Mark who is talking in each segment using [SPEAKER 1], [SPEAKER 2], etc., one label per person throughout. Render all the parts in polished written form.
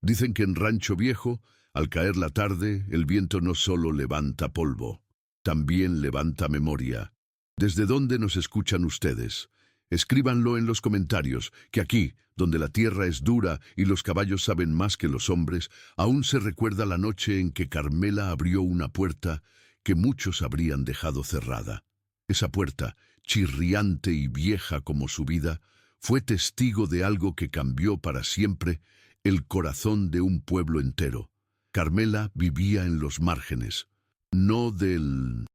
[SPEAKER 1] Dicen que en Rancho Viejo, al caer la tarde, el viento no solo levanta polvo, también levanta memoria. ¿Desde dónde nos escuchan ustedes? Escríbanlo en los comentarios, que aquí, donde la tierra es dura y los caballos saben más que los hombres, aún se recuerda la noche en que Carmela abrió una puerta que muchos habrían dejado cerrada. Esa puerta, chirriante y vieja como su vida, fue testigo de algo que cambió para siempre el corazón de un pueblo entero. Carmela vivía en los márgenes, no del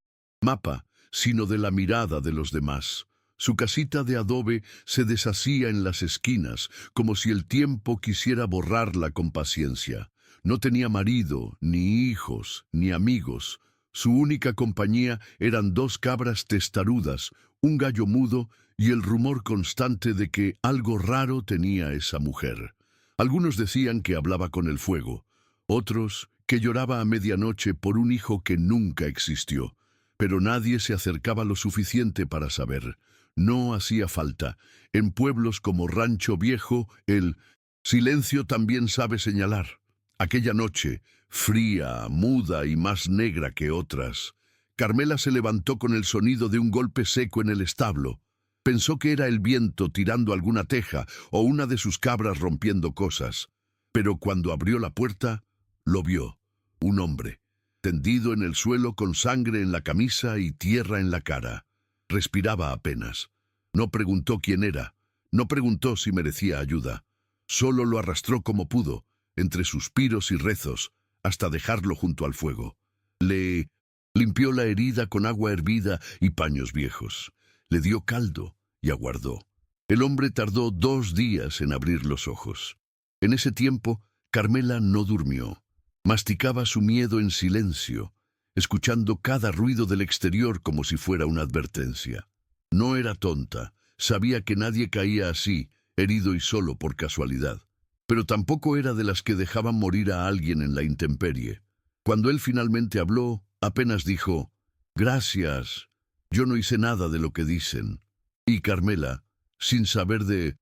[SPEAKER 1] mapa, sino de la mirada de los demás. Su casita de adobe se deshacía en las esquinas, como si el tiempo quisiera borrarla con paciencia. No tenía marido, ni hijos, ni amigos. Su única compañía eran 2 cabras testarudas, un gallo mudo y el rumor constante de que algo raro tenía esa mujer. Algunos decían que hablaba con el fuego, otros que lloraba a medianoche por un hijo que nunca existió. Pero nadie se acercaba lo suficiente para saber. No hacía falta. En pueblos como Rancho Viejo, el silencio también sabe señalar. Aquella noche, fría, muda y más negra que otras, Carmela se levantó con el sonido de un golpe seco en el establo. Pensó que era el viento tirando alguna teja o una de sus cabras rompiendo cosas. Pero cuando abrió la puerta, lo vio. Un hombre, tendido en el suelo con sangre en la camisa y tierra en la cara. Respiraba apenas. No preguntó quién era. No preguntó si merecía ayuda. Solo lo arrastró como pudo, entre suspiros y rezos, hasta dejarlo junto al fuego. Le limpió la herida con agua hervida y paños viejos. Le dio caldo y aguardó. El hombre tardó 2 días en abrir los ojos. En ese tiempo, Carmela no durmió. Masticaba su miedo en silencio, escuchando cada ruido del exterior como si fuera una advertencia. No era tonta, sabía que nadie caía así, herido y solo por casualidad. Pero tampoco era de las que dejaban morir a alguien en la intemperie. Cuando él finalmente habló, apenas dijo: «Gracias, yo no hice nada de lo que dicen». Y Carmela, sin saber de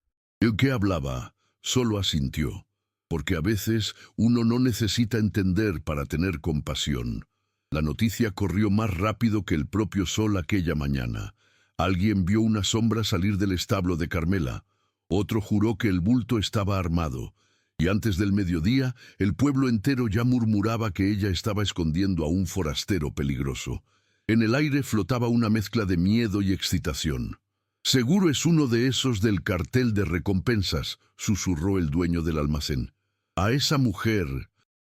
[SPEAKER 1] qué hablaba, solo asintió. Porque a veces uno no necesita entender para tener compasión. La noticia corrió más rápido que el propio sol aquella mañana. Alguien vio una sombra salir del establo de Carmela. Otro juró que el bulto estaba armado. Y antes del mediodía, el pueblo entero ya murmuraba que ella estaba escondiendo a un forastero peligroso. En el aire flotaba una mezcla de miedo y excitación. «Seguro es uno de esos del cartel de recompensas», susurró el dueño del almacén. «A esa mujer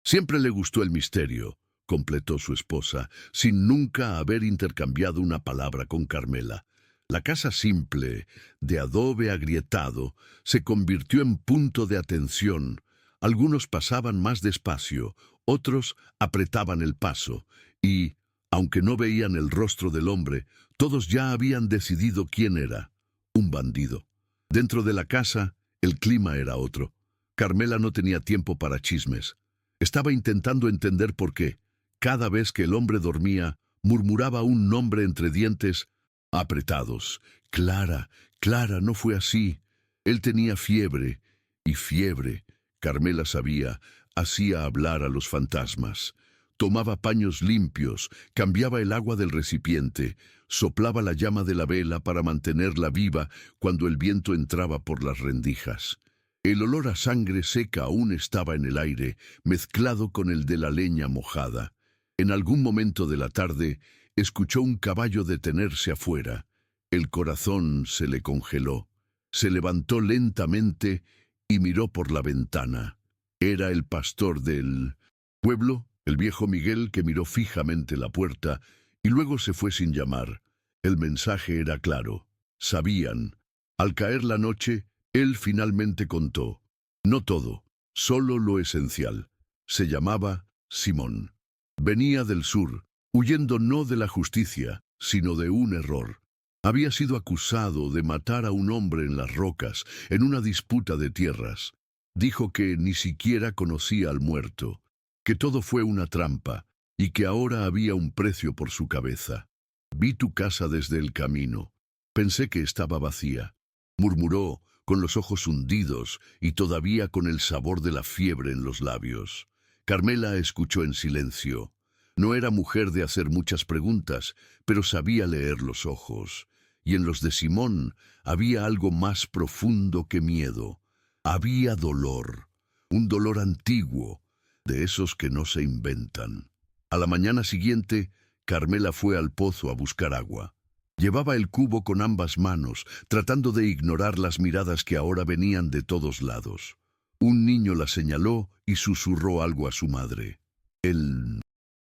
[SPEAKER 1] siempre le gustó el misterio», completó su esposa, sin nunca haber intercambiado una palabra con Carmela. La casa simple, de adobe agrietado, se convirtió en punto de atención. Algunos pasaban más despacio, otros apretaban el paso, y, aunque no veían el rostro del hombre, todos ya habían decidido quién era: un bandido. Dentro de la casa, el clima era otro. Carmela no tenía tiempo para chismes. Estaba intentando entender por qué. Cada vez que el hombre dormía, murmuraba un nombre entre dientes apretados. «Clara, Clara, no fue así». Él tenía fiebre, y fiebre, Carmela sabía, hacía hablar a los fantasmas. Tomaba paños limpios, cambiaba el agua del recipiente, soplaba la llama de la vela para mantenerla viva cuando el viento entraba por las rendijas. El olor a sangre seca aún estaba en el aire, mezclado con el de la leña mojada. En algún momento de la tarde, escuchó un caballo detenerse afuera. El corazón se le congeló. Se levantó lentamente y miró por la ventana. Era el pastor del pueblo, el viejo Miguel, que miró fijamente la puerta y luego se fue sin llamar. El mensaje era claro. Sabían. Al caer la noche, él finalmente contó. No todo, solo lo esencial. Se llamaba Simón. Venía del sur, huyendo no de la justicia, sino de un error. Había sido acusado de matar a un hombre en las rocas, en una disputa de tierras. Dijo que ni siquiera conocía al muerto, que todo fue una trampa, y que ahora había un precio por su cabeza. «Vi tu casa desde el camino. Pensé que estaba vacía», murmuró, con los ojos hundidos y todavía con el sabor de la fiebre en los labios. Carmela escuchó en silencio. No era mujer de hacer muchas preguntas, pero sabía leer los ojos. Y en los de Simón había algo más profundo que miedo. Había dolor, un dolor antiguo, de esos que no se inventan. A la mañana siguiente, Carmela fue al pozo a buscar agua. Llevaba el cubo con ambas manos, tratando de ignorar las miradas que ahora venían de todos lados. Un niño la señaló y susurró algo a su madre. El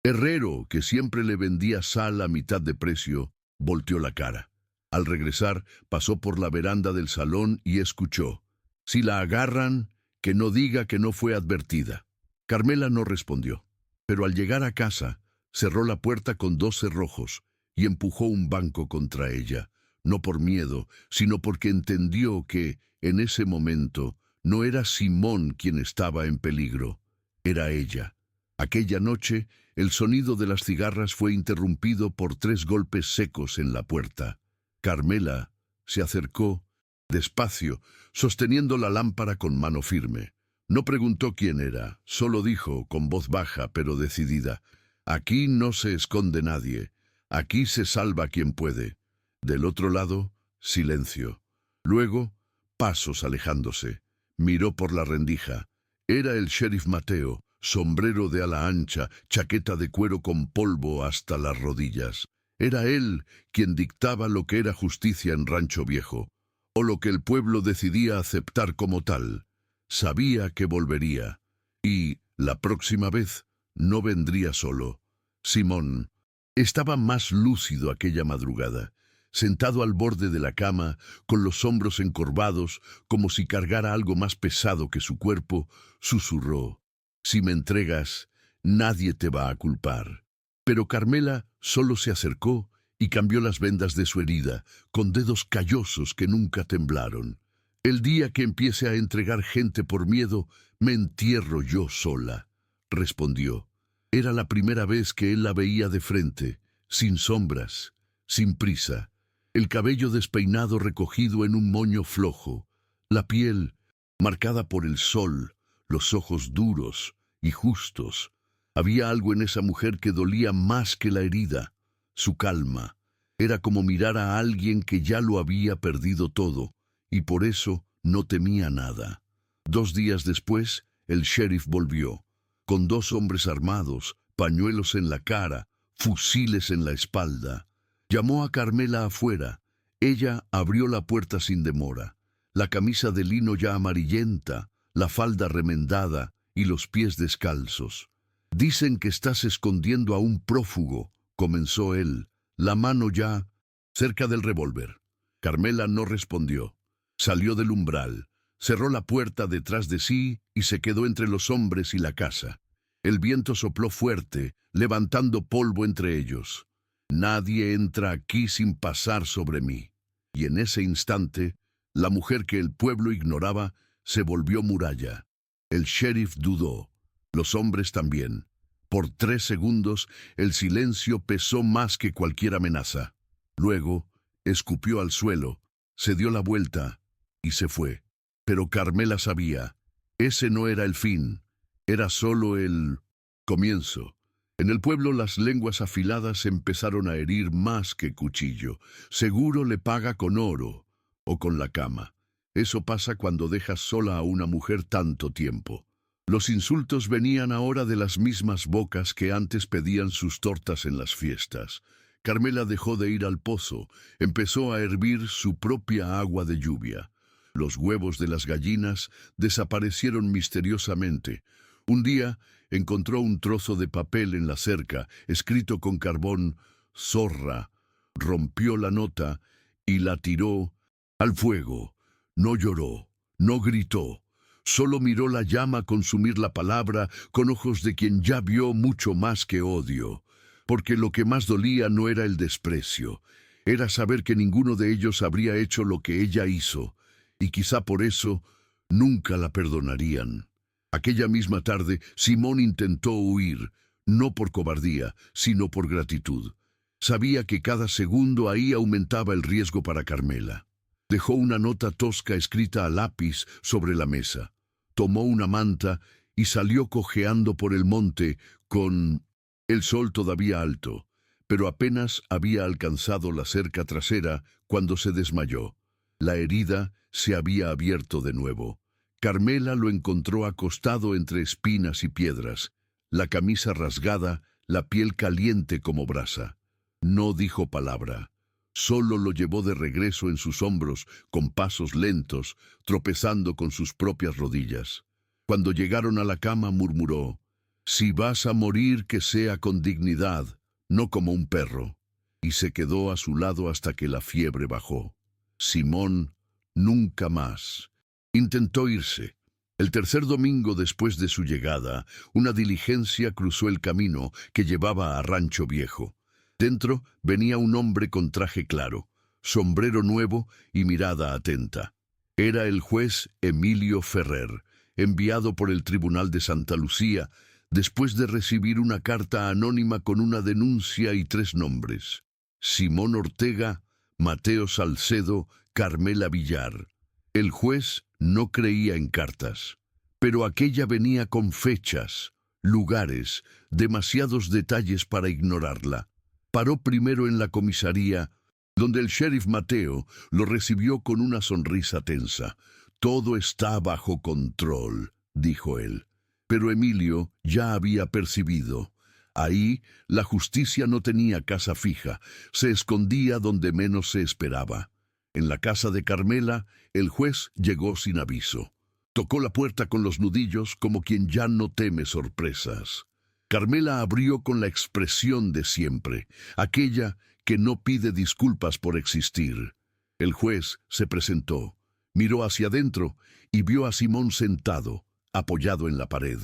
[SPEAKER 1] herrero, que siempre le vendía sal a mitad de precio, volteó la cara. Al regresar, pasó por la veranda del salón y escuchó: «Si la agarran, que no diga que no fue advertida». Carmela no respondió, pero al llegar a casa, cerró la puerta con 2 cerrojos y empujó un banco contra ella, no por miedo, sino porque entendió que, en ese momento, no era Simón quien estaba en peligro, era ella. Aquella noche, el sonido de las cigarras fue interrumpido por 3 golpes secos en la puerta. Carmela se acercó, despacio, sosteniendo la lámpara con mano firme. No preguntó quién era, solo dijo, con voz baja pero decidida: «Aquí no se esconde nadie, aquí se salva quien puede». Del otro lado, silencio. Luego, pasos alejándose. Miró por la rendija. Era el sheriff Mateo, sombrero de ala ancha, chaqueta de cuero con polvo hasta las rodillas. Era él quien dictaba lo que era justicia en Rancho Viejo, o lo que el pueblo decidía aceptar como tal. Sabía que volvería, y, la próxima vez, no vendría solo. Simón estaba más lúcido aquella madrugada, sentado al borde de la cama, con los hombros encorvados, como si cargara algo más pesado que su cuerpo, susurró: «Si me entregas, nadie te va a culpar». Pero Carmela solo se acercó y cambió las vendas de su herida, con dedos callosos que nunca temblaron. «El día que empiece a entregar gente por miedo, me entierro yo sola», respondió. Era la primera vez que él la veía de frente, sin sombras, sin prisa. El cabello despeinado recogido en un moño flojo, la piel marcada por el sol, los ojos duros y justos. Había algo en esa mujer que dolía más que la herida. Su calma era como mirar a alguien que ya lo había perdido todo, y por eso no temía nada. 2 días después, el sheriff volvió, con 2 hombres armados, pañuelos en la cara, fusiles en la espalda. Llamó a Carmela afuera. Ella abrió la puerta sin demora. La camisa de lino ya amarillenta, la falda remendada y los pies descalzos. «Dicen que estás escondiendo a un prófugo», comenzó él, la mano ya cerca del revólver. Carmela no respondió. Salió del umbral, cerró la puerta detrás de sí y se quedó entre los hombres y la casa. El viento sopló fuerte, levantando polvo entre ellos. «Nadie entra aquí sin pasar sobre mí». Y en ese instante, la mujer que el pueblo ignoraba se volvió muralla. El sheriff dudó, los hombres también. Por 3 segundos, el silencio pesó más que cualquier amenaza. Luego, escupió al suelo, se dio la vuelta y se fue. Pero Carmela sabía, ese no era el fin, era solo el comienzo. En el pueblo las lenguas afiladas empezaron a herir más que cuchillo. «Seguro le paga con oro o con la cama». Eso pasa cuando dejas sola a una mujer tanto tiempo. Los insultos venían ahora de las mismas bocas que antes pedían sus tortas en las fiestas. Carmela dejó de ir al pozo, empezó a hervir su propia agua de lluvia. Los huevos de las gallinas desaparecieron misteriosamente. Un día encontró un trozo de papel en la cerca, escrito con carbón: «Zorra». Rompió la nota y la tiró al fuego. No lloró, no gritó. Solo miró la llama consumir la palabra con ojos de quien ya vio mucho más que odio. Porque lo que más dolía no era el desprecio, era saber que ninguno de ellos habría hecho lo que ella hizo, y quizá por eso nunca la perdonarían. Aquella misma tarde, Simón intentó huir, no por cobardía, sino por gratitud. Sabía que cada segundo ahí aumentaba el riesgo para Carmela. Dejó una nota tosca escrita a lápiz sobre la mesa. Tomó una manta y salió cojeando por el monte con el sol todavía alto, pero apenas había alcanzado la cerca trasera cuando se desmayó. La herida se había abierto de nuevo. Carmela lo encontró acostado entre espinas y piedras, la camisa rasgada, la piel caliente como brasa. No dijo palabra. Solo lo llevó de regreso en sus hombros, con pasos lentos, tropezando con sus propias rodillas. Cuando llegaron a la cama murmuró: «Si vas a morir, que sea con dignidad, no como un perro». Y se quedó a su lado hasta que la fiebre bajó. Simón nunca más. Intentó irse. El tercer domingo después de su llegada, una diligencia cruzó el camino que llevaba a Rancho Viejo. Dentro venía un hombre con traje claro, sombrero nuevo y mirada atenta. Era el juez Emilio Ferrer, enviado por el Tribunal de Santa Lucía, después de recibir una carta anónima con una denuncia y 3 nombres: Simón Ortega, Mateo Salcedo, Carmela Villar. El juez no creía en cartas, pero aquella venía con fechas, lugares, demasiados detalles para ignorarla. Paró primero en la comisaría, donde el sheriff Mateo lo recibió con una sonrisa tensa. «Todo está bajo control», dijo él. Pero Emilio ya había percibido. Ahí la justicia no tenía casa fija, se escondía donde menos se esperaba. En la casa de Carmela, el juez llegó sin aviso. Tocó la puerta con los nudillos como quien ya no teme sorpresas. Carmela abrió con la expresión de siempre, aquella que no pide disculpas por existir. El juez se presentó, miró hacia adentro y vio a Simón sentado, apoyado en la pared,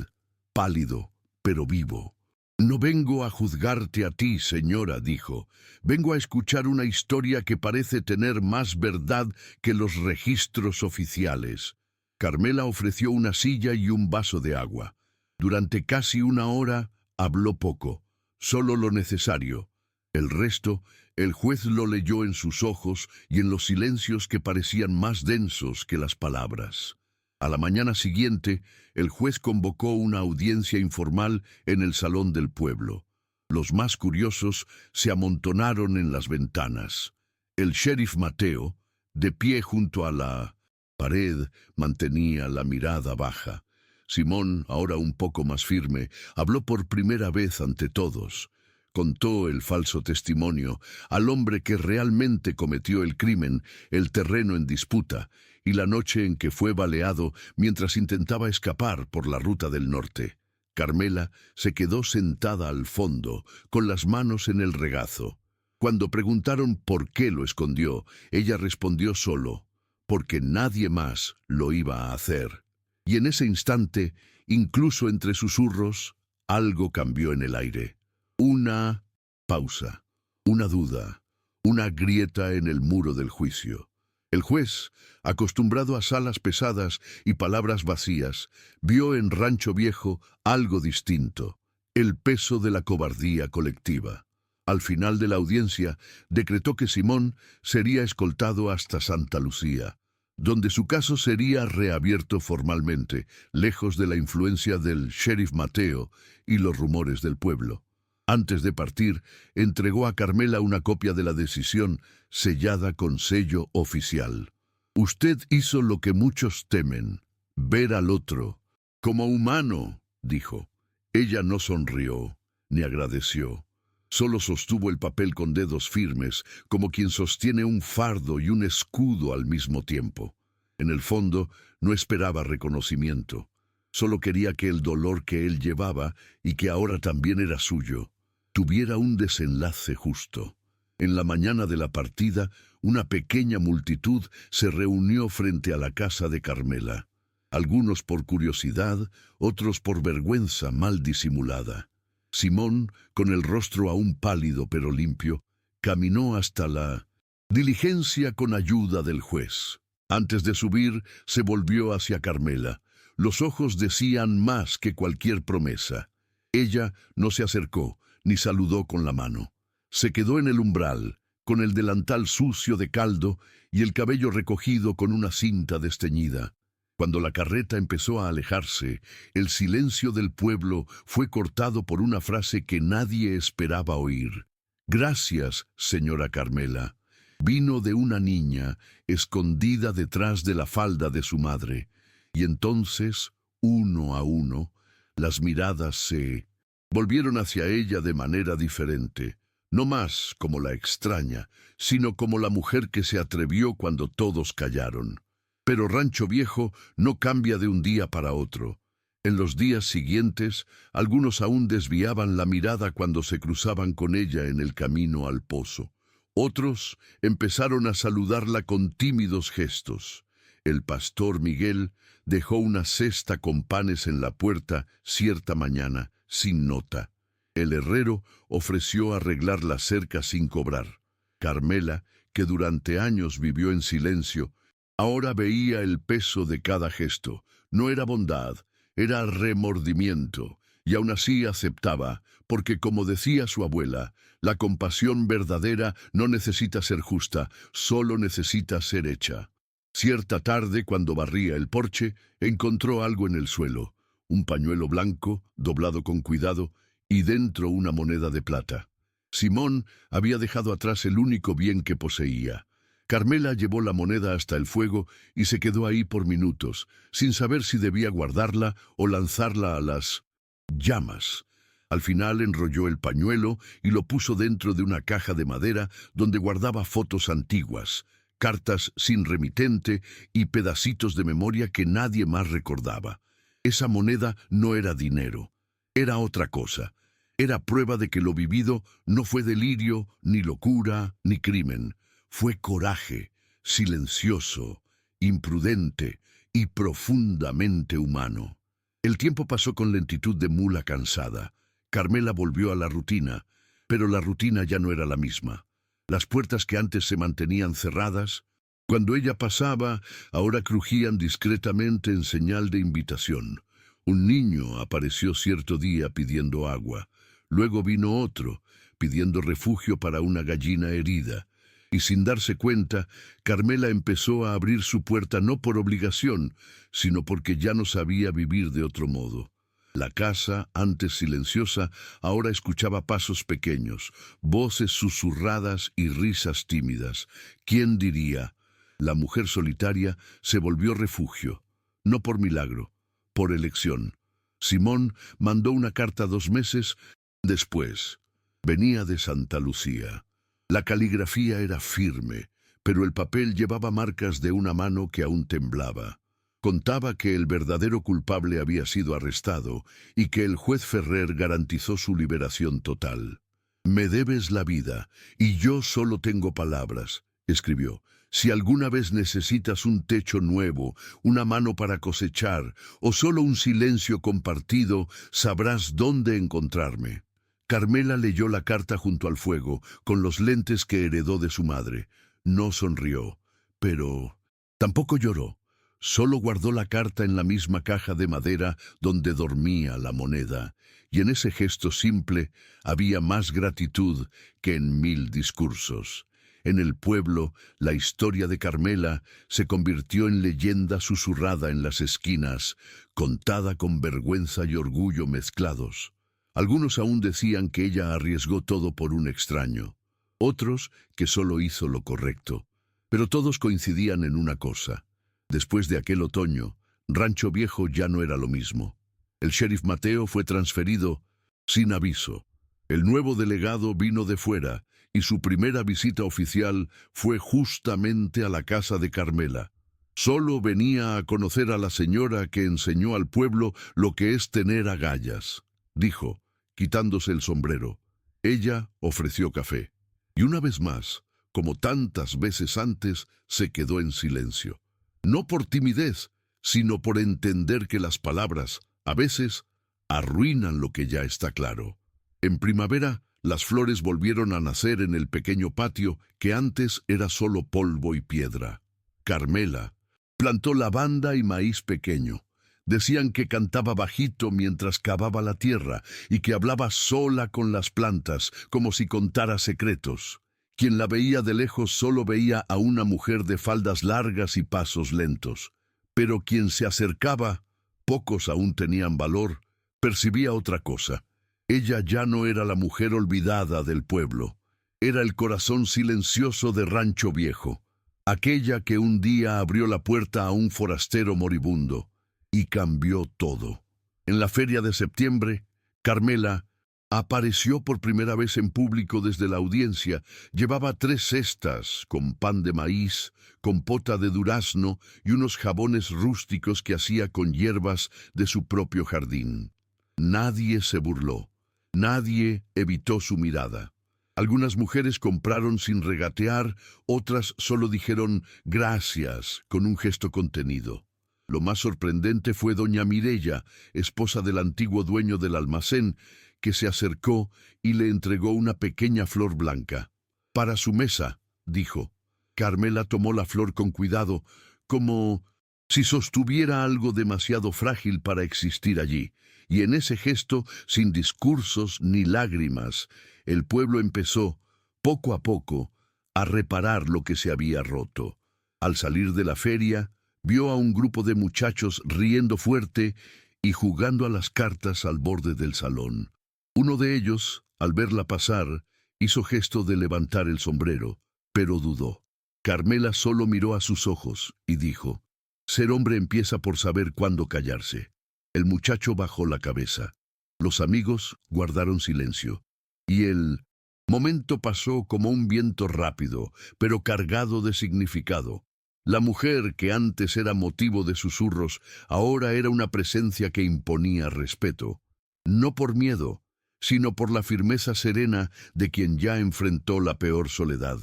[SPEAKER 1] pálido, pero vivo. «No vengo a juzgarte a ti, señora», dijo. «Vengo a escuchar una historia que parece tener más verdad que los registros oficiales». Carmela ofreció una silla y un vaso de agua. Durante casi 1 hora habló poco, solo lo necesario. El resto, el juez lo leyó en sus ojos y en los silencios que parecían más densos que las palabras. A la mañana siguiente, el juez convocó una audiencia informal en el salón del pueblo. Los más curiosos se amontonaron en las ventanas. El sheriff Mateo, de pie junto a la pared, mantenía la mirada baja. Simón, ahora un poco más firme, habló por primera vez ante todos. Contó el falso testimonio al hombre que realmente cometió el crimen, el terreno en disputa, y la noche en que fue baleado mientras intentaba escapar por la ruta del norte. Carmela se quedó sentada al fondo, con las manos en el regazo. Cuando preguntaron por qué lo escondió, ella respondió solo: «Porque nadie más lo iba a hacer». Y en ese instante, incluso entre susurros, algo cambió en el aire. Una pausa, una duda, una grieta en el muro del juicio. El juez, acostumbrado a salas pesadas y palabras vacías, vio en Rancho Viejo algo distinto: el peso de la cobardía colectiva. Al final de la audiencia, decretó que Simón sería escoltado hasta Santa Lucía, donde su caso sería reabierto formalmente, lejos de la influencia del sheriff Mateo y los rumores del pueblo. Antes de partir, entregó a Carmela una copia de la decisión, sellada con sello oficial. «Usted hizo lo que muchos temen, ver al otro como humano», dijo. Ella no sonrió, ni agradeció. Solo sostuvo el papel con dedos firmes, como quien sostiene un fardo y un escudo al mismo tiempo. En el fondo, no esperaba reconocimiento. Solo quería que el dolor que él llevaba, y que ahora también era suyo, tuviera un desenlace justo. En la mañana de la partida, una pequeña multitud se reunió frente a la casa de Carmela. Algunos por curiosidad, otros por vergüenza mal disimulada. Simón, con el rostro aún pálido pero limpio, caminó hasta la diligencia con ayuda del juez. Antes de subir, se volvió hacia Carmela. Los ojos decían más que cualquier promesa. Ella no se acercó, ni saludó con la mano. Se quedó en el umbral, con el delantal sucio de caldo y el cabello recogido con una cinta desteñida. Cuando la carreta empezó a alejarse, el silencio del pueblo fue cortado por una frase que nadie esperaba oír. «Gracias, señora Carmela». Vino de una niña escondida detrás de la falda de su madre, y entonces, uno a uno, las miradas se volvieron hacia ella de manera diferente, no más como la extraña, sino como la mujer que se atrevió cuando todos callaron. Pero Rancho Viejo no cambia de un día para otro. En los días siguientes, algunos aún desviaban la mirada cuando se cruzaban con ella en el camino al pozo. Otros empezaron a saludarla con tímidos gestos. El pastor Miguel dejó una cesta con panes en la puerta cierta mañana, sin nota. El herrero ofreció arreglar la cerca sin cobrar. Carmela, que durante años vivió en silencio, ahora veía el peso de cada gesto. No era bondad, era remordimiento, y aún así aceptaba, porque como decía su abuela, la compasión verdadera no necesita ser justa, solo necesita ser hecha. Cierta tarde, cuando barría el porche, encontró algo en el suelo, un pañuelo blanco, doblado con cuidado, y dentro una moneda de plata. Simón había dejado atrás el único bien que poseía. Carmela llevó la moneda hasta el fuego y se quedó ahí por minutos, sin saber si debía guardarla o lanzarla a las llamas. Al final enrolló el pañuelo y lo puso dentro de una caja de madera donde guardaba fotos antiguas, cartas sin remitente y pedacitos de memoria que nadie más recordaba. Esa moneda no era dinero, era otra cosa. Era prueba de que lo vivido no fue delirio, ni locura, ni crimen. Fue coraje, silencioso, imprudente y profundamente humano. El tiempo pasó con lentitud de mula cansada. Carmela volvió a la rutina, pero la rutina ya no era la misma. Las puertas que antes se mantenían cerradas, cuando ella pasaba, ahora crujían discretamente en señal de invitación. Un niño apareció cierto día pidiendo agua. Luego vino otro, pidiendo refugio para una gallina herida. Y sin darse cuenta, Carmela empezó a abrir su puerta no por obligación, sino porque ya no sabía vivir de otro modo. La casa, antes silenciosa, ahora escuchaba pasos pequeños, voces susurradas y risas tímidas. ¿Quién diría? La mujer solitaria se volvió refugio, no por milagro, por elección. Simón mandó una carta 2 meses después. Venía de Santa Lucía. La caligrafía era firme, pero el papel llevaba marcas de una mano que aún temblaba. Contaba que el verdadero culpable había sido arrestado y que el juez Ferrer garantizó su liberación total. «Me debes la vida, y yo solo tengo palabras», escribió. «Si alguna vez necesitas un techo nuevo, una mano para cosechar, o solo un silencio compartido, sabrás dónde encontrarme». Carmela leyó la carta junto al fuego, con los lentes que heredó de su madre. No sonrió, pero tampoco lloró. Solo guardó la carta en la misma caja de madera donde dormía la moneda, y en ese gesto simple había más gratitud que en 1000 discursos. En el pueblo, la historia de Carmela se convirtió en leyenda susurrada en las esquinas, contada con vergüenza y orgullo mezclados. Algunos aún decían que ella arriesgó todo por un extraño, otros que solo hizo lo correcto, pero todos coincidían en una cosa. Después de aquel otoño, Rancho Viejo ya no era lo mismo. El sheriff Mateo fue transferido sin aviso. El nuevo delegado vino de fuera y su primera visita oficial fue justamente a la casa de Carmela. Solo venía a conocer a la señora que enseñó al pueblo lo que es tener agallas, dijo, quitándose el sombrero. Ella ofreció café. Y una vez más, como tantas veces antes, se quedó en silencio. No por timidez, sino por entender que las palabras, a veces, arruinan lo que ya está claro. En primavera, las flores volvieron a nacer en el pequeño patio que antes era solo polvo y piedra. Carmela plantó lavanda y maíz pequeño. Decían que cantaba bajito mientras cavaba la tierra y que hablaba sola con las plantas, como si contara secretos. Quien la veía de lejos solo veía a una mujer de faldas largas y pasos lentos. Pero quien se acercaba, pocos aún tenían valor, percibía otra cosa. Ella ya no era la mujer olvidada del pueblo. Era el corazón silencioso de Rancho Viejo. Aquella que un día abrió la puerta a un forastero moribundo. Y cambió todo. En la feria de septiembre, Carmela apareció por primera vez en público desde la audiencia. Llevaba 3 cestas, con pan de maíz, compota de durazno y unos jabones rústicos que hacía con hierbas de su propio jardín. Nadie se burló. Nadie evitó su mirada. Algunas mujeres compraron sin regatear, otras solo dijeron gracias con un gesto contenido. Lo más sorprendente fue doña Mireya, esposa del antiguo dueño del almacén, que se acercó y le entregó una pequeña flor blanca. «Para su mesa», dijo. Carmela tomó la flor con cuidado, como si sostuviera algo demasiado frágil para existir allí, y en ese gesto, sin discursos ni lágrimas, el pueblo empezó, poco a poco, a reparar lo que se había roto. Al salir de la feria, vio a un grupo de muchachos riendo fuerte y jugando a las cartas al borde del salón. Uno de ellos, al verla pasar, hizo gesto de levantar el sombrero, pero dudó. Carmela solo miró a sus ojos y dijo: «Ser hombre empieza por saber cuándo callarse». El muchacho bajó la cabeza. Los amigos guardaron silencio. Y el momento pasó como un viento rápido, pero cargado de significado. La mujer, que antes era motivo de susurros, ahora era una presencia que imponía respeto. No por miedo, sino por la firmeza serena de quien ya enfrentó la peor soledad,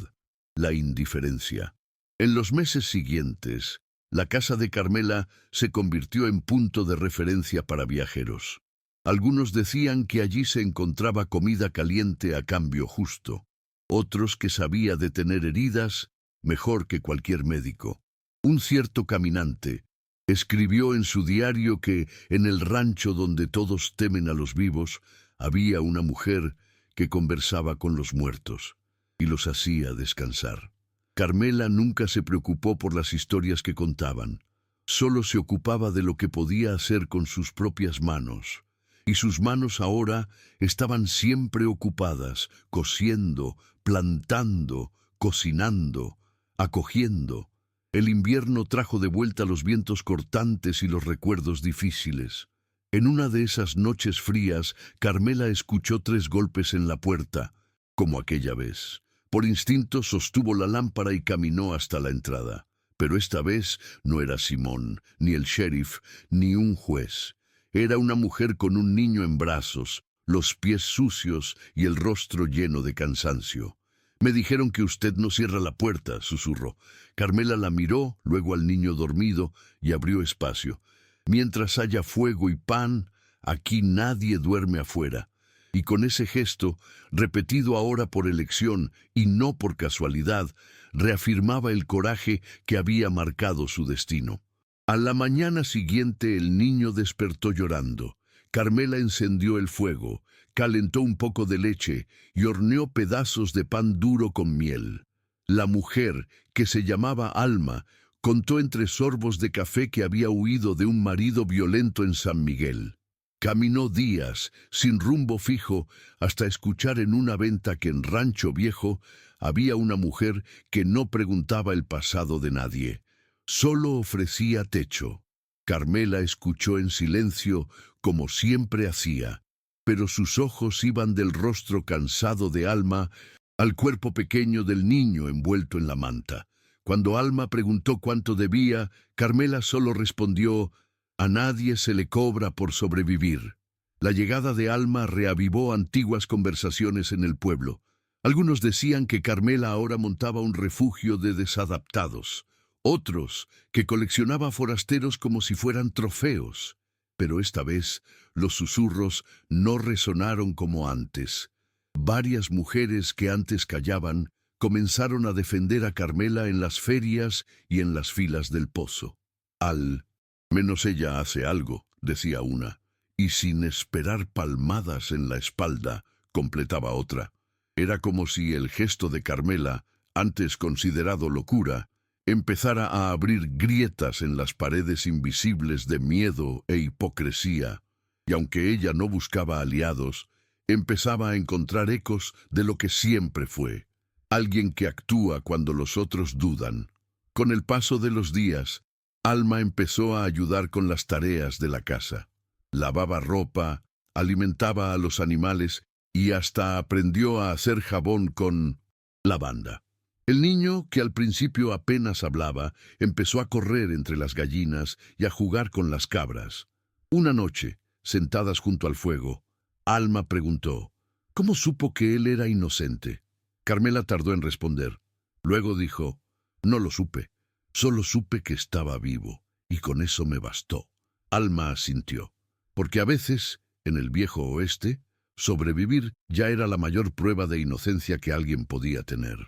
[SPEAKER 1] la indiferencia. En los meses siguientes, la casa de Carmela se convirtió en punto de referencia para viajeros. Algunos decían que allí se encontraba comida caliente a cambio justo, otros que sabía detener heridas mejor que cualquier médico. Un cierto caminante escribió en su diario que en el rancho donde todos temen a los vivos había una mujer que conversaba con los muertos y los hacía descansar. Carmela nunca se preocupó por las historias que contaban, solo se ocupaba de lo que podía hacer con sus propias manos, y sus manos ahora estaban siempre ocupadas, cosiendo, plantando, cocinando, acogiendo. El invierno trajo de vuelta los vientos cortantes y los recuerdos difíciles. En una de esas noches frías, Carmela escuchó 3 golpes en la puerta, como aquella vez. Por instinto sostuvo la lámpara y caminó hasta la entrada. Pero esta vez no era Simón, ni el sheriff, ni un juez. Era una mujer con un niño en brazos, los pies sucios y el rostro lleno de cansancio. «Me dijeron que usted no cierra la puerta», susurró. Carmela la miró, luego al niño dormido, y abrió espacio. «Mientras haya fuego y pan, aquí nadie duerme afuera». Y con ese gesto, repetido ahora por elección y no por casualidad, reafirmaba el coraje que había marcado su destino. A la mañana siguiente el niño despertó llorando. Carmela encendió el fuego, calentó un poco de leche y horneó pedazos de pan duro con miel. La mujer, que se llamaba Alma, contó entre sorbos de café que había huido de un marido violento en San Miguel. Caminó días, sin rumbo fijo, hasta escuchar en una venta que en Rancho Viejo había una mujer que no preguntaba el pasado de nadie. Solo ofrecía techo. Carmela escuchó en silencio, como siempre hacía, pero sus ojos iban del rostro cansado de Alma al cuerpo pequeño del niño envuelto en la manta. Cuando Alma preguntó cuánto debía, Carmela solo respondió: «A nadie se le cobra por sobrevivir». La llegada de Alma reavivó antiguas conversaciones en el pueblo. Algunos decían que Carmela ahora montaba un refugio de desadaptados, otros que coleccionaba forasteros como si fueran trofeos. Pero esta vez los susurros no resonaron como antes. Varias mujeres que antes callaban comenzaron a defender a Carmela en las ferias y en las filas del pozo. «Al menos ella hace algo», decía una, y sin esperar palmadas en la espalda, completaba otra. Era como si el gesto de Carmela, antes considerado locura, empezara a abrir grietas en las paredes invisibles de miedo e hipocresía, y aunque ella no buscaba aliados, empezaba a encontrar ecos de lo que siempre fue, alguien que actúa cuando los otros dudan. Con el paso de los días, Alma empezó a ayudar con las tareas de la casa. Lavaba ropa, alimentaba a los animales y hasta aprendió a hacer jabón con lavanda. El niño, que al principio apenas hablaba, empezó a correr entre las gallinas y a jugar con las cabras. Una noche, sentadas junto al fuego, Alma preguntó, ¿cómo supo que él era inocente? Carmela tardó en responder. Luego dijo, no lo supe, solo supe que estaba vivo, y con eso me bastó. Alma asintió, porque a veces, en el viejo oeste, sobrevivir ya era la mayor prueba de inocencia que alguien podía tener.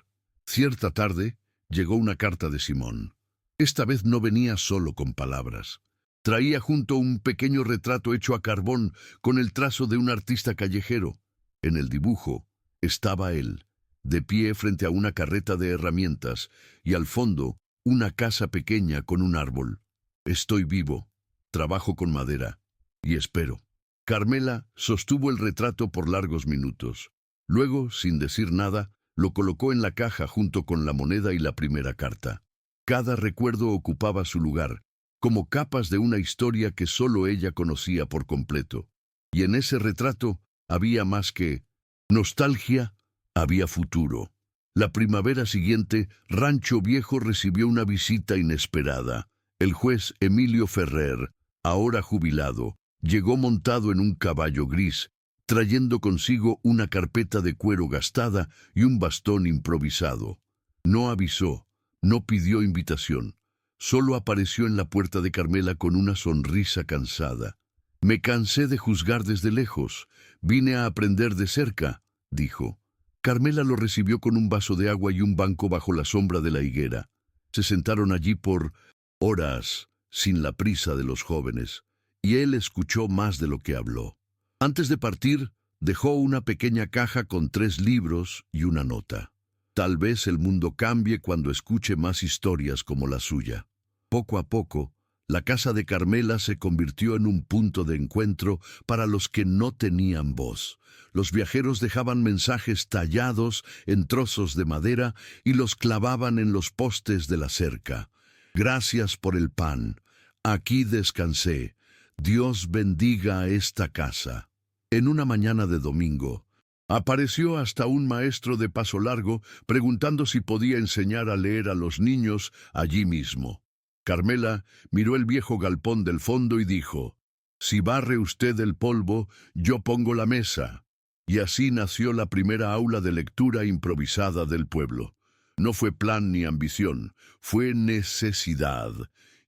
[SPEAKER 1] Cierta tarde, llegó una carta de Simón. Esta vez no venía solo con palabras. Traía junto un pequeño retrato hecho a carbón con el trazo de un artista callejero. En el dibujo estaba él, de pie frente a una carreta de herramientas, y al fondo una casa pequeña con un árbol. Estoy vivo, trabajo con madera, y espero. Carmela sostuvo el retrato por largos minutos. Luego, sin decir nada, lo colocó en la caja junto con la moneda y la primera carta. Cada recuerdo ocupaba su lugar, como capas de una historia que solo ella conocía por completo. Y en ese retrato había más que nostalgia, había futuro. La primavera siguiente, Rancho Viejo recibió una visita inesperada. El juez Emilio Ferrer, ahora jubilado, llegó montado en un caballo gris, trayendo consigo una carpeta de cuero gastada y un bastón improvisado. No avisó, no pidió invitación. Solo apareció en la puerta de Carmela con una sonrisa cansada. Me cansé de juzgar desde lejos. Vine a aprender de cerca, dijo. Carmela lo recibió con un vaso de agua y un banco bajo la sombra de la higuera. Se sentaron allí por horas, sin la prisa de los jóvenes, y él escuchó más de lo que habló. Antes de partir, dejó una pequeña caja con 3 libros y una nota. Tal vez el mundo cambie cuando escuche más historias como la suya. Poco a poco, la casa de Carmela se convirtió en un punto de encuentro para los que no tenían voz. Los viajeros dejaban mensajes tallados en trozos de madera y los clavaban en los postes de la cerca. Gracias por el pan. Aquí descansé. Dios bendiga a esta casa. En una mañana de domingo, apareció hasta un maestro de paso largo preguntando si podía enseñar a leer a los niños allí mismo. Carmela miró el viejo galpón del fondo y dijo, «Si barre usted el polvo, yo pongo la mesa». Y así nació la primera aula de lectura improvisada del pueblo. No fue plan ni ambición, fue necesidad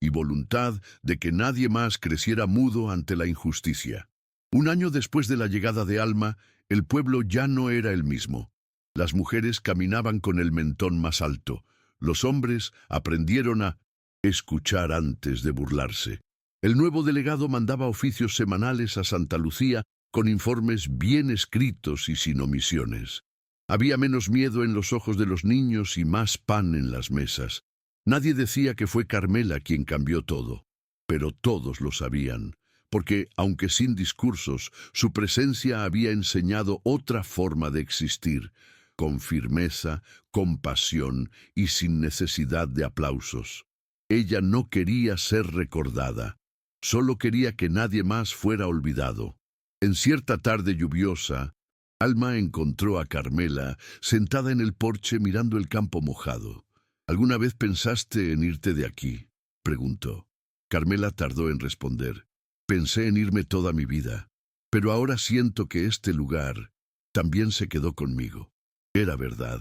[SPEAKER 1] y voluntad de que nadie más creciera mudo ante la injusticia. Un año después de la llegada de Alma, el pueblo ya no era el mismo. Las mujeres caminaban con el mentón más alto. Los hombres aprendieron a escuchar antes de burlarse. El nuevo delegado mandaba oficios semanales a Santa Lucía con informes bien escritos y sin omisiones. Había menos miedo en los ojos de los niños y más pan en las mesas. Nadie decía que fue Carmela quien cambió todo, pero todos lo sabían, porque, aunque sin discursos, su presencia había enseñado otra forma de existir, con firmeza, compasión y sin necesidad de aplausos. Ella no quería ser recordada, solo quería que nadie más fuera olvidado. En cierta tarde lluviosa, Alma encontró a Carmela sentada en el porche mirando el campo mojado. ¿Alguna vez pensaste en irte de aquí?, preguntó. Carmela tardó en responder. Pensé en irme toda mi vida, pero ahora siento que este lugar también se quedó conmigo. Era verdad.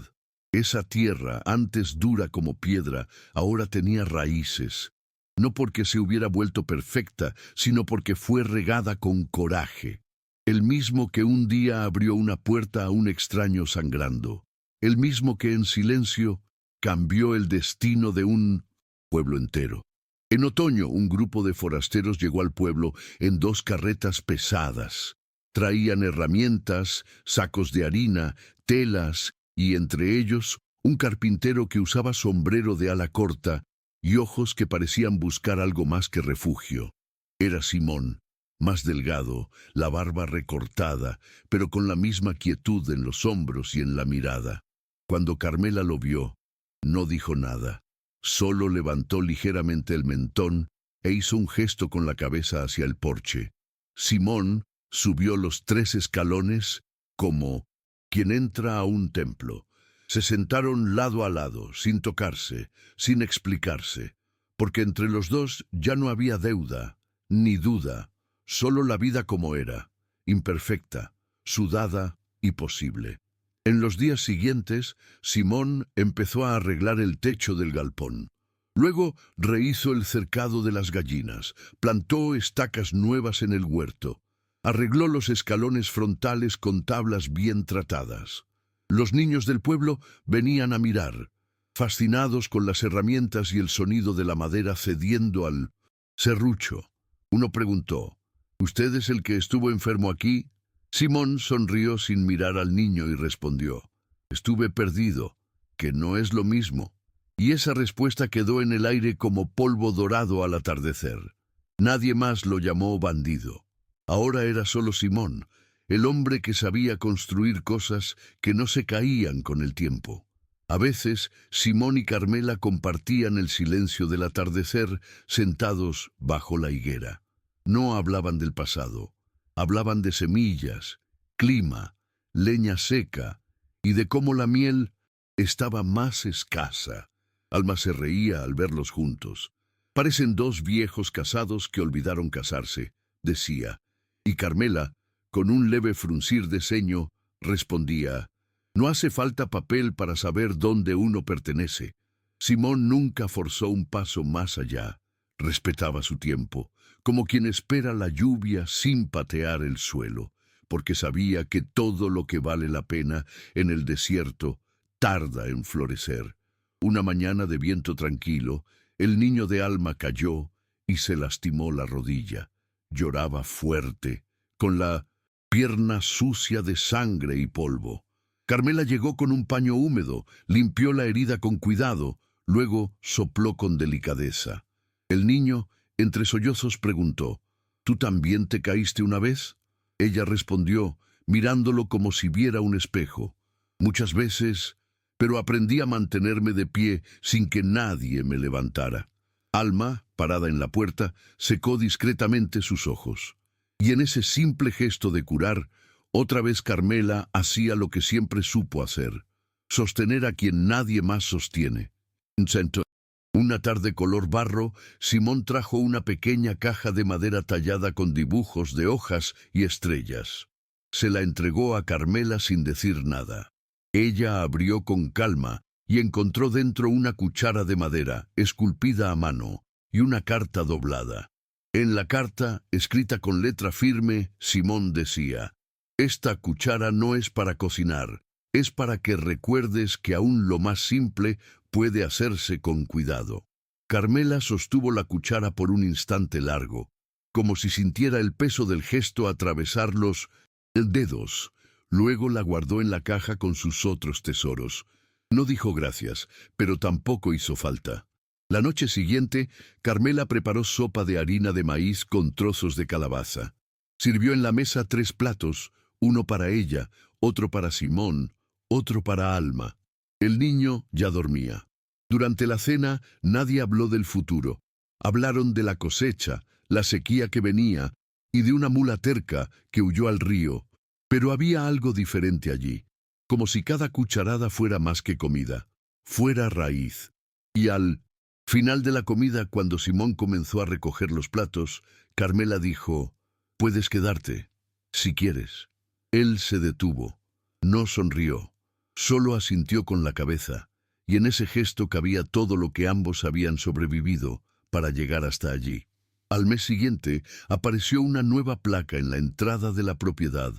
[SPEAKER 1] Esa tierra, antes dura como piedra, ahora tenía raíces. No porque se hubiera vuelto perfecta, sino porque fue regada con coraje. El mismo que un día abrió una puerta a un extraño sangrando. El mismo que en silencio cambió el destino de un pueblo entero. En otoño, un grupo de forasteros llegó al pueblo en 2 carretas pesadas. Traían herramientas, sacos de harina, telas y entre ellos un carpintero que usaba sombrero de ala corta y ojos que parecían buscar algo más que refugio. Era Simón, más delgado, la barba recortada, pero con la misma quietud en los hombros y en la mirada. Cuando Carmela lo vio, no dijo nada. Solo levantó ligeramente el mentón e hizo un gesto con la cabeza hacia el porche. Simón subió los 3 escalones como quien entra a un templo. Se sentaron lado a lado, sin tocarse, sin explicarse, porque entre los dos ya no había deuda, ni duda, solo la vida como era, imperfecta, sudada y posible. En los días siguientes, Simón empezó a arreglar el techo del galpón. Luego rehizo el cercado de las gallinas, plantó estacas nuevas en el huerto, arregló los escalones frontales con tablas bien tratadas. Los niños del pueblo venían a mirar, fascinados con las herramientas y el sonido de la madera cediendo al serrucho. Uno preguntó, ¿usted es el que estuvo enfermo aquí? Simón sonrió sin mirar al niño y respondió, estuve perdido, que no es lo mismo. Y esa respuesta quedó en el aire como polvo dorado al atardecer. Nadie más lo llamó bandido. Ahora era solo Simón, el hombre que sabía construir cosas que no se caían con el tiempo. A veces, Simón y Carmela compartían el silencio del atardecer sentados bajo la higuera. No hablaban del pasado, hablaban de semillas, clima, leña seca y de cómo la miel estaba más escasa. Alma se reía al verlos juntos. Parecen 2 viejos casados que olvidaron casarse, decía. Y Carmela, con un leve fruncir de ceño, respondía, no hace falta papel para saber dónde uno pertenece. Simón nunca forzó un paso más allá. Respetaba su tiempo, como quien espera la lluvia sin patear el suelo, porque sabía que todo lo que vale la pena en el desierto tarda en florecer. Una mañana de viento tranquilo, el niño de Alma cayó y se lastimó la rodilla. Lloraba fuerte, con la pierna sucia de sangre y polvo. Carmela llegó con un paño húmedo, limpió la herida con cuidado, luego sopló con delicadeza. El niño, entre sollozos, preguntó, ¿tú también te caíste una vez? Ella respondió, mirándolo como si viera un espejo. Muchas veces, pero aprendí a mantenerme de pie sin que nadie me levantara. Alma, parada en la puerta, secó discretamente sus ojos. Y en ese simple gesto de curar, otra vez Carmela hacía lo que siempre supo hacer, sostener a quien nadie más sostiene. Una tarde color barro, Simón trajo una pequeña caja de madera tallada con dibujos de hojas y estrellas. Se la entregó a Carmela sin decir nada. Ella abrió con calma y encontró dentro una cuchara de madera, esculpida a mano, y una carta doblada. En la carta, escrita con letra firme, Simón decía, «Esta cuchara no es para cocinar, es para que recuerdes que aún lo más simple puede hacerse con cuidado». Carmela sostuvo la cuchara por un instante largo, como si sintiera el peso del gesto atravesar los dedos. Luego la guardó en la caja con sus otros tesoros. No dijo gracias, pero tampoco hizo falta. La noche siguiente, Carmela preparó sopa de harina de maíz con trozos de calabaza. Sirvió en la mesa 3 platos, uno para ella, otro para Simón, otro para Alma. El niño ya dormía. Durante la cena nadie habló del futuro. Hablaron de la cosecha, la sequía que venía y de una mula terca que huyó al río. Pero había algo diferente allí, como si cada cucharada fuera más que comida, fuera raíz. Y al final de la comida, cuando Simón comenzó a recoger los platos, Carmela dijo, «Puedes quedarte, si quieres». Él se detuvo, no sonrió, solo asintió con la cabeza, y en ese gesto cabía todo lo que ambos habían sobrevivido para llegar hasta allí. Al mes siguiente apareció una nueva placa en la entrada de la propiedad,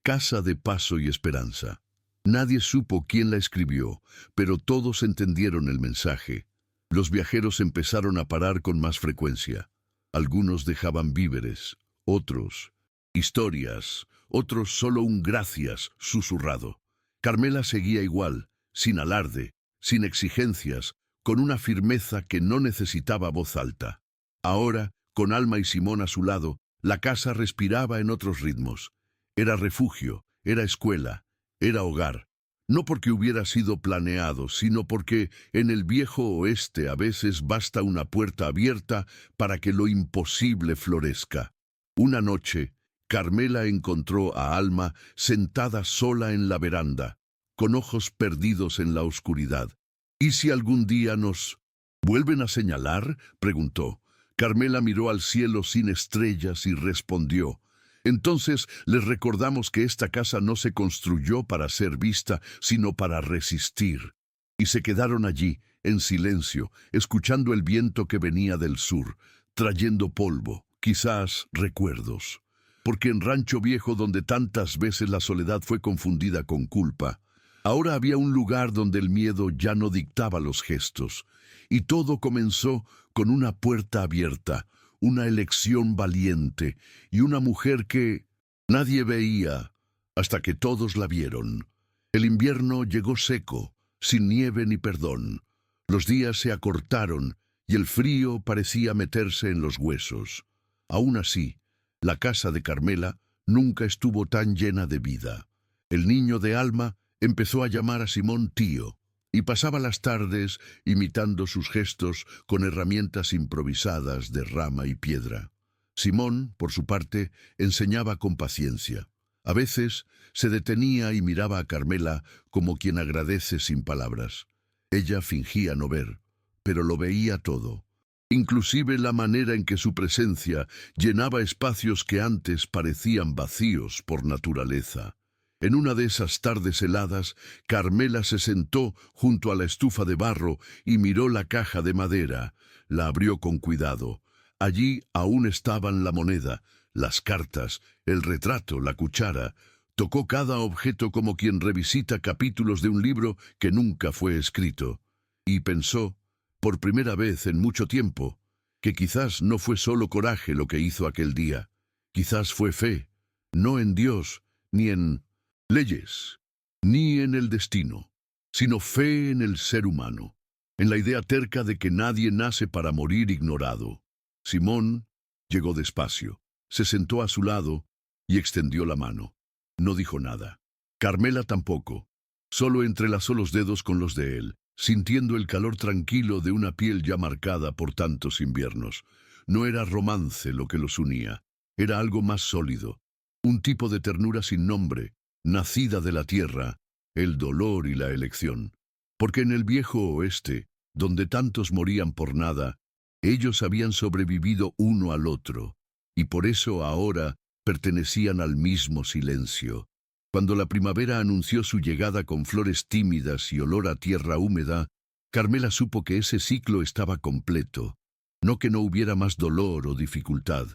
[SPEAKER 1] Casa de Paso y Esperanza. Nadie supo quién la escribió, pero todos entendieron el mensaje. Los viajeros empezaron a parar con más frecuencia. Algunos dejaban víveres, otros historias, otros solo un gracias susurrado. Carmela seguía igual, sin alarde, sin exigencias, con una firmeza que no necesitaba voz alta. Ahora, con Alma y Simón a su lado, la casa respiraba en otros ritmos. Era refugio, era escuela, era hogar. No porque hubiera sido planeado, sino porque en el viejo oeste a veces basta una puerta abierta para que lo imposible florezca. Una noche, Carmela encontró a Alma sentada sola en la veranda, con ojos perdidos en la oscuridad. ¿Y si algún día nos vuelven a señalar?, preguntó. Carmela miró al cielo sin estrellas y respondió: entonces les recordamos que esta casa no se construyó para ser vista, sino para resistir. Y se quedaron allí, en silencio, escuchando el viento que venía del sur, trayendo polvo, quizás recuerdos. Porque en Rancho Viejo, donde tantas veces la soledad fue confundida con culpa, ahora había un lugar donde el miedo ya no dictaba los gestos. Y todo comenzó con una puerta abierta, una elección valiente y una mujer que nadie veía hasta que todos la vieron. El invierno llegó seco, sin nieve ni perdón. Los días se acortaron y el frío parecía meterse en los huesos. Aún así, la casa de Carmela nunca estuvo tan llena de vida. El niño de Alma empezó a llamar a Simón tío, y pasaba las tardes imitando sus gestos con herramientas improvisadas de rama y piedra. Simón, por su parte, enseñaba con paciencia. A veces se detenía y miraba a Carmela como quien agradece sin palabras. Ella fingía no ver, pero lo veía todo. Inclusive la manera en que su presencia llenaba espacios que antes parecían vacíos por naturaleza. En una de esas tardes heladas, Carmela se sentó junto a la estufa de barro y miró la caja de madera. La abrió con cuidado. Allí aún estaban la moneda, las cartas, el retrato, la cuchara. Tocó cada objeto como quien revisita capítulos de un libro que nunca fue escrito. Y pensó, por primera vez en mucho tiempo, que quizás no fue solo coraje lo que hizo aquel día. Quizás fue fe, no en Dios, ni en leyes, ni en el destino, sino fe en el ser humano, en la idea terca de que nadie nace para morir ignorado. Simón llegó despacio, se sentó a su lado y extendió la mano. No dijo nada. Carmela tampoco, solo entrelazó los dedos con los de él, sintiendo el calor tranquilo de una piel ya marcada por tantos inviernos. No era romance lo que los unía, era algo más sólido, un tipo de ternura sin nombre, nacida de la tierra, el dolor y la elección. Porque en el viejo oeste, donde tantos morían por nada, ellos habían sobrevivido uno al otro, y por eso ahora pertenecían al mismo silencio. Cuando la primavera anunció su llegada con flores tímidas y olor a tierra húmeda, Carmela supo que ese ciclo estaba completo. No que no hubiera más dolor o dificultad,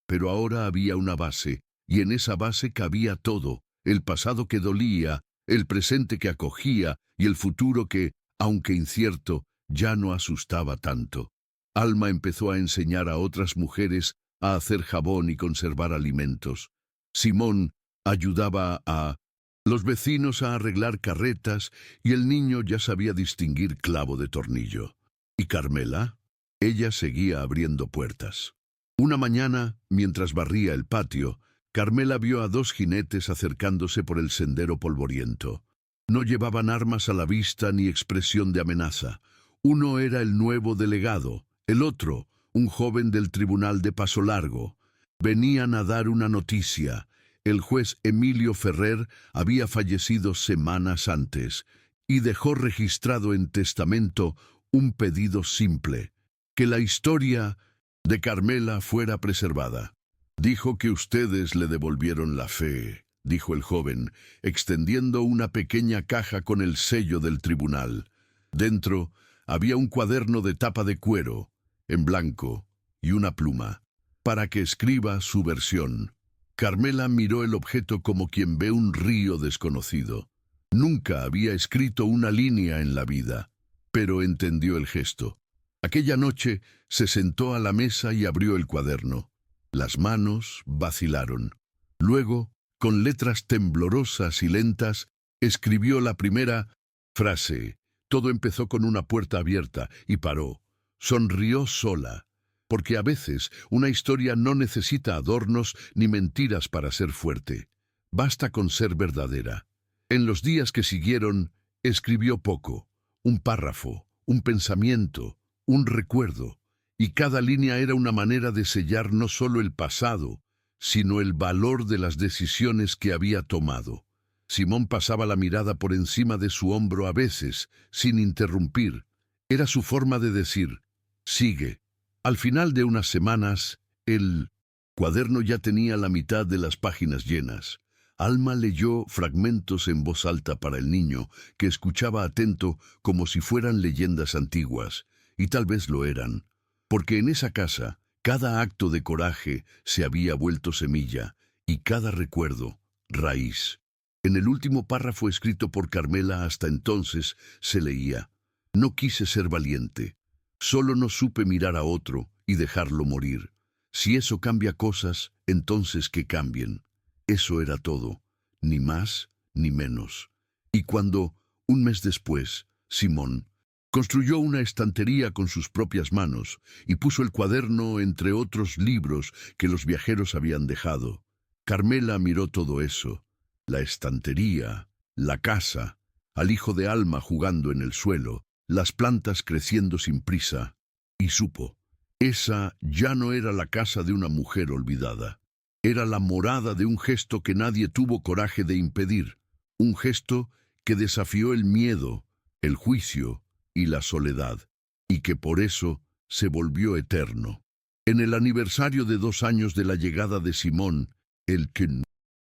[SPEAKER 1] pero ahora había una base, y en esa base cabía todo: el pasado que dolía, el presente que acogía y el futuro que, aunque incierto, ya no asustaba tanto. Alma empezó a enseñar a otras mujeres a hacer jabón y conservar alimentos. Simón ayudaba a los vecinos a arreglar carretas y el niño ya sabía distinguir clavo de tornillo. ¿Y Carmela? Ella seguía abriendo puertas. Una mañana, mientras barría el patio, Carmela vio a dos jinetes acercándose por el sendero polvoriento. No llevaban armas a la vista ni expresión de amenaza. Uno era el nuevo delegado, el otro, un joven del tribunal de Paso Largo. Venían a dar una noticia. El juez Emilio Ferrer había fallecido semanas antes y dejó registrado en testamento un pedido simple: que la historia de Carmela fuera preservada. Dijo que ustedes le devolvieron la fe, dijo el joven, extendiendo una pequeña caja con el sello del tribunal. Dentro había un cuaderno de tapa de cuero, en blanco, y una pluma, para que escriba su versión. Carmela miró el objeto como quien ve un río desconocido. Nunca había escrito una línea en la vida, pero entendió el gesto. Aquella noche se sentó a la mesa y abrió el cuaderno. Las manos vacilaron. Luego, con letras temblorosas y lentas, Escribió la primera frase. Todo empezó con una puerta abierta y paró. Sonrió sola, porque a veces una historia no necesita adornos ni mentiras para ser fuerte. Basta con ser verdadera. En los días que siguieron, escribió poco. Un párrafo, un pensamiento, un recuerdo. Y cada línea era una manera de sellar no solo el pasado, sino el valor de las decisiones que había tomado. Simón pasaba la mirada por encima de su hombro a veces, sin interrumpir. Era su forma de decir, sigue. Al final de unas semanas, el cuaderno ya tenía la mitad de las páginas llenas. Alma leyó fragmentos en voz alta para el niño, que escuchaba atento como si fueran leyendas antiguas, y tal vez lo eran, porque en esa casa cada acto de coraje se había vuelto semilla, y cada recuerdo, raíz. En el último párrafo escrito por Carmela hasta entonces se leía, no quise ser valiente, solo no supe mirar a otro y dejarlo morir. Si eso cambia cosas, entonces que cambien. Eso era todo, ni más ni menos. Y cuando, un mes después, Simón construyó una estantería con sus propias manos y puso el cuaderno entre otros libros que los viajeros habían dejado, Carmela miró todo eso, la estantería, la casa, al hijo de Alma jugando en el suelo, las plantas creciendo sin prisa, y supo, esa ya no era la casa de una mujer olvidada. Era la morada de un gesto que nadie tuvo coraje de impedir, un gesto que desafió el miedo, el juicio y la soledad, y que por eso se volvió eterno. En el aniversario de 2 años de la llegada de Simón, el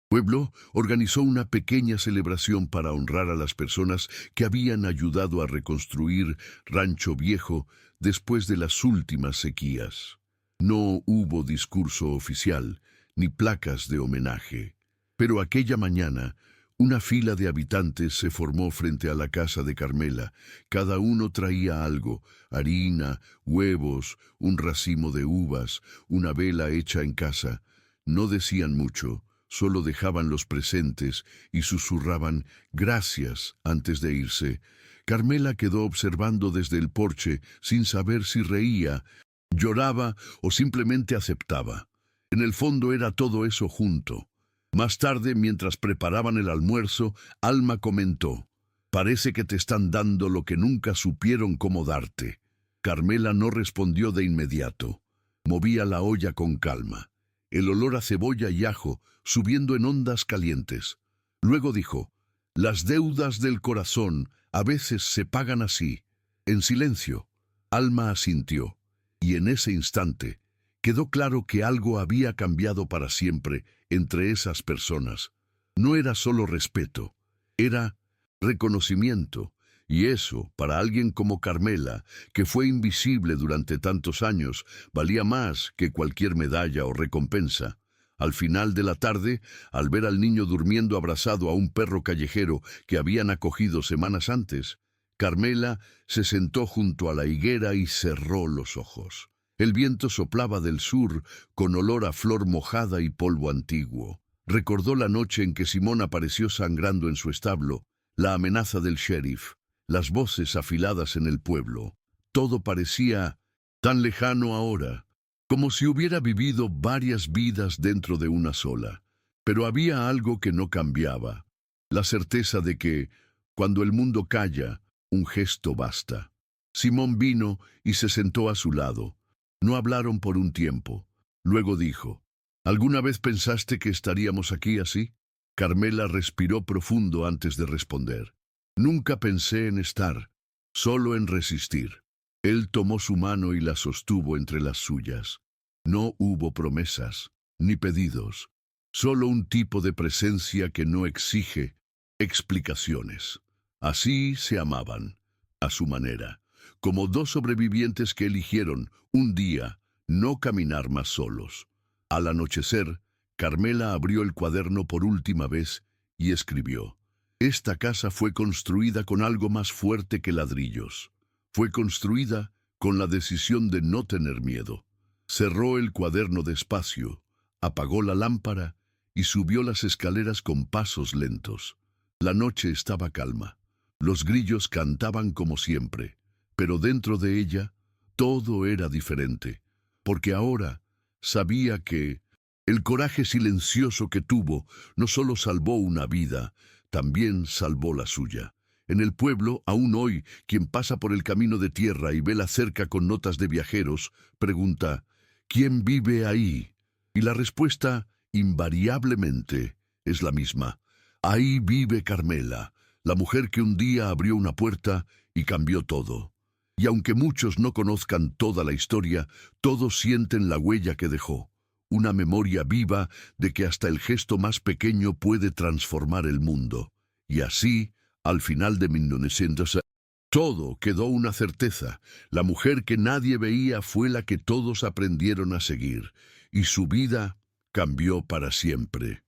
[SPEAKER 1] pueblo organizó una pequeña celebración para honrar a las personas que habían ayudado a reconstruir Rancho Viejo después de las últimas sequías. No hubo discurso oficial, ni placas de homenaje. Pero aquella mañana, una fila de habitantes se formó frente a la casa de Carmela. Cada uno traía algo, harina, huevos, un racimo de uvas, una vela hecha en casa. No decían mucho, solo dejaban los presentes y susurraban gracias antes de irse. Carmela quedó observando desde el porche sin saber si reía, lloraba o simplemente aceptaba. En el fondo era todo eso junto. Más tarde, mientras preparaban el almuerzo, Alma comentó, «Parece que te están dando lo que nunca supieron cómo darte». Carmela no respondió de inmediato. Movía la olla con calma, el olor a cebolla y ajo subiendo en ondas calientes. Luego dijo, «Las deudas del corazón a veces se pagan así». En silencio, Alma asintió, y en ese instante, quedó claro que algo había cambiado para siempre entre esas personas. No era solo respeto, era reconocimiento, y eso, para alguien como Carmela, que fue invisible durante tantos años, valía más que cualquier medalla o recompensa. Al final de la tarde, al ver al niño durmiendo abrazado a un perro callejero que habían acogido semanas antes, Carmela se sentó junto a la higuera y cerró los ojos. El viento soplaba del sur con olor a flor mojada y polvo antiguo. Recordó la noche en que Simón apareció sangrando en su establo, la amenaza del sheriff, las voces afiladas en el pueblo. Todo parecía tan lejano ahora, como si hubiera vivido varias vidas dentro de una sola. Pero había algo que no cambiaba, la certeza de que, cuando el mundo calla, un gesto basta. Simón vino y se sentó a su lado. No hablaron por un tiempo. Luego dijo, ¿alguna vez pensaste que estaríamos aquí así? Carmela respiró profundo antes de responder. Nunca pensé en estar, solo en resistir. Él tomó su mano y la sostuvo entre las suyas. No hubo promesas, ni pedidos, solo un tipo de presencia que no exige explicaciones. Así se amaban, a su manera, como dos sobrevivientes que eligieron, un día, no caminar más solos. Al anochecer, Carmela abrió el cuaderno por última vez y escribió, «Esta casa fue construida con algo más fuerte que ladrillos. Fue construida con la decisión de no tener miedo». Cerró el cuaderno despacio, apagó la lámpara y subió las escaleras con pasos lentos. La noche estaba calma. Los grillos cantaban como siempre, pero dentro de ella todo era diferente, porque ahora sabía que el coraje silencioso que tuvo no solo salvó una vida, también salvó la suya. En el pueblo, aún hoy, quien pasa por el camino de tierra y ve la cerca con notas de viajeros, pregunta, ¿quién vive ahí? Y la respuesta, invariablemente, es la misma. Ahí vive Carmela, la mujer que un día abrió una puerta y cambió todo. Y aunque muchos no conozcan toda la historia, todos sienten la huella que dejó. Una memoria viva de que hasta el gesto más pequeño puede transformar el mundo. Y así, al final de 1900, todo quedó una certeza. La mujer que nadie veía fue la que todos aprendieron a seguir, y su vida cambió para siempre.